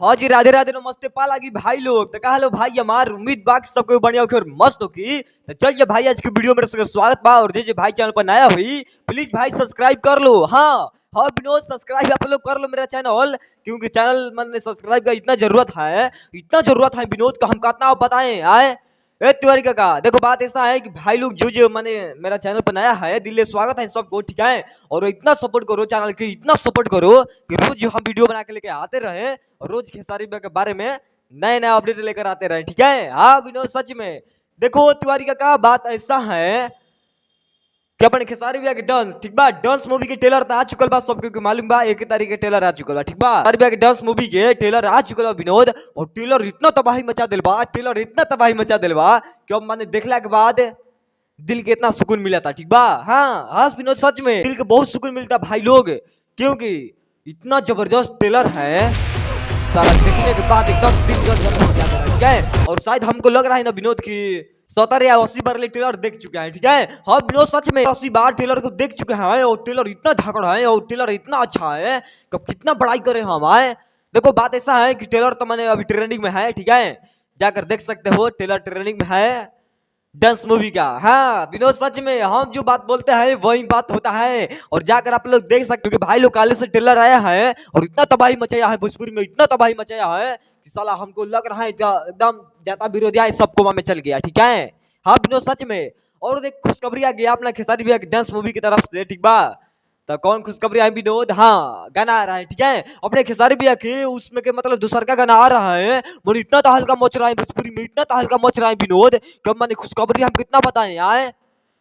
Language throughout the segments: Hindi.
हाँ जी, राधे राधे नमस्ते पा लागी भाई लोग। तो कहा भाई हमार उम्मीद बा कि सबको बढ़िया होके और मस्त होगी। तो चलिए भाई आज की वीडियो में सबका स्वागत बा। और जे भाई चैनल पर नया हुई प्लीज भाई सब्सक्राइब कर लो। हाँ हाँ विनोद सब्सक्राइब आप लोग कर लो मेरा चैनल, क्योंकि चैनल मैंने सब्सक्राइब का इतना जरूरत है विनोद का, हम कितना बताएं आए। ए तिवारी काका देखो बात ऐसा है कि भाई लोग जो मैंने मेरा चैनल पर नया है दिल से स्वागत है सबको, ठीक है। और इतना सपोर्ट करो चैनल के, इतना सपोर्ट करो कि रोज हम वीडियो बना के लेके आते रहे और रोज खेसारी के बारे में नए नए अपडेट लेकर आते रहे, ठीक है। हाँ विनोद सच में देखो तिवारी काका बात ऐसा है कि अपन खेसारी भैया के डांस, ठीक बा, डांस मूवी के ट्रेलर तो आ चुकल बा, सबके मालूम बा 1 तारीख के ट्रेलर आ चुकल बा, ठीक बा। खेसारी भैया के डांस मूवी के ट्रेलर आ चुकल बा विनोद, और ट्रेलर इतना तबाही मचा दिल बा, ट्रेलर इतना तबाही मचा दिल बा कि अब मैंने देखला के बाद दिल के इतना सुकून मिला था, ठीक बा। हाँ हाँ विनोद सच में दिल के बहुत सुकून मिलता भाई लोग, क्योंकि इतना जबरदस्त ट्रेलर है सारा देखने के बाद एकदम दिल गदगद हो जाता है, ठीक है। और शायद हमको लग रहा है ना विनोद की 70 या 80 बार ट्रेलर देख चुके हैं, ठीक है। हाँ विनोद सच में 80 बार ट्रेलर को देख चुके हैं और ट्रेलर इतना धाकड़ है और ट्रेलर इतना अच्छा है कि कितना बड़ाई करे हम आए। देखो बात ऐसा है कि ट्रेलर तो मैंने अभी ट्रेंडिंग में है, ठीक है, जाकर देख सकते हो, ट्रेलर ट्रेंडिंग में है डांस मूवी का। हाँ विनोद सच में हम जो बात बोलते हैं वही बात होता है, और जाकर आप लोग देख सकते हो कि भाई लोग काले से ट्रेलर आया है और इतना तबाही मचाया है भोजपुरी में, इतना तबाही मचाया है कि साला हमको लग रहा है एकदम ज्यादा विरोधिया सबको में चल गया, ठीक है। हाँ विनोद सच में। और देख खुशखबरी आ गया अपना खेसारी भैया डांस मूवी की तरफ से, ठीक बा। तो कौन खुशखबरी है विनोद, हाँ गाना आ रहा है, ठीक है, अपने खेसारी भैया के उसमें के मतलब दूसर का गाना आ रहा है। मुझे इतना तो हल्का मच रहा है भोजपुरी में, इतना तो हल्का मच रहा है विनोद, कब मैंने खुशखबरी हम कितना बताएं आए।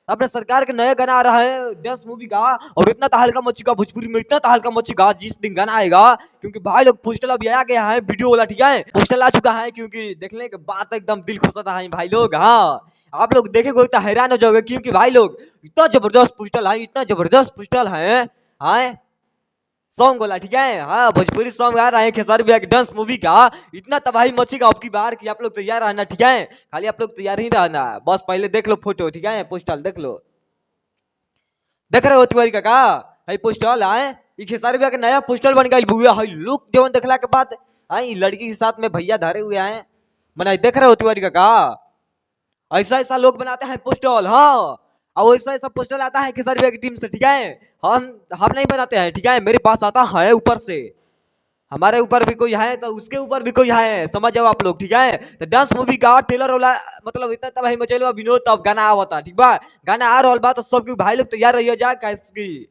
अपने सरकार के नया गाना आ रहा है डांस मूवी का, और इतना तो हल्का मचेगा भोजपुरी में, इतना तो हल्का मचेगा जिस दिन गाना आएगा, क्योंकि भाई लोग पोस्टर अभी आ गया है वीडियो वाला, ठीक है, पोस्टर आ चुका है, क्योंकि देखने के बाद एकदम दिल खुश होता है भाई लोग। हाँ आप लोग देखेंगे तो हैरान हो जाओगे, क्योंकि भाई लोग इतना जबरदस्त पोस्टर है, इतना जबरदस्त पोस्टर है, हाँ सॉन्ग बोला, ठीक है। हाँ भोजपुरी सॉन्ग आ रहा है खेसारी भैया की डांस मूवी का, इतना तबाही मचेगा अब की बार कि आप लोग तैयार रहना, ठीक है, खाली आप लोग तैयार ही रहना, बस पहले देख लो फोटो, ठीक है, पोस्टर देख लो, देख रहे हो तिवारी काका, है पोस्टर आए ये खेसारी भैया का नया पोस्टर बन गया भूया है, लुक जवन देखला के बाद आई लड़की के साथ में भैया धरे हुए हैं, मना देख रहे हो तिवारी काका, ऐसा ऐसा लोग बनाते हैं पोस्टर। हाँ और ऐसा ऐसा पोस्टर आता है खेसारी भैया की टीम से, ठीक है, हम नहीं बनाते हैं, ठीक है, मेरे पास आता है ऊपर से, हमारे ऊपर भी कोई है तो उसके ऊपर भी कोई है, समझ जाओ आप लोग, ठीक है। तो डांस मूवी का ट्रेलर वाला मतलब इतना तबाही मचेलो विनोद, तब गाना आवता, ठीक बा, गाना आ रहा बा तो सबके भाई लोग तैयार रहिए जा कैसे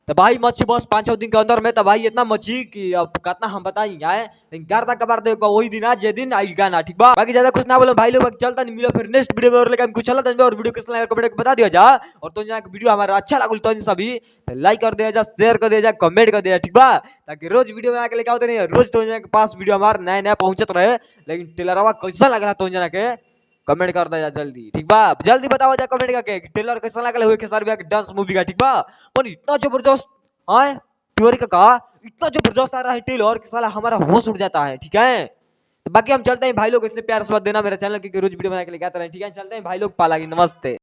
तो भाई मच्छी बस 5-6 दिन के अंदर में, तो भाई इतना मच्छी कि अब कितना हम बताएं आए, लेकिन करता कबार दे वही दिन आज जे दिन आई गाना, ठीक बा। बाकी ज्यादा कुछ ना बोलो भाई लोग, चलता नहीं मिलो फिर नेक्स्ट वीडियो में, और लेकिन कुछ अलग और वीडियो किस लगा कमेंट बता दिया जा, और तो यहाँ वीडियो हमारा अच्छा लगल तो सभी लाइक कर दिया जा, शेयर कर दिया जा, कमेंट कर दिया, ठीक बा, ताकि रोज वीडियो बना के लेके आओ नहीं, रोज तो के पास वीडियो हमारा नया नया पहुंचत रहे। लेकिन टेलरवा कैसा लग रहा तो के कमेंट कर दे जा जल्दी, ठीक बा, जल्दी बताओ जा कमेंट करके टेलर कैसा लगल हुए खेसारी भैया के डांस मूवी का, ठीक बा। पर इतना जबरदस्त हाँ तिवारी का इतना जबरदस्त आ रहा है टेलर कि साला हमारा होश उड़ जाता है, ठीक है। तो बाकी हम चलते हैं भाई लोग, इसने प्यार से देना मेरा चैनल, क्योंकि रोज वीडियो बना के लेके आते रहे, ठीक है, चलते हैं भाई लोग, पालागी नमस्ते।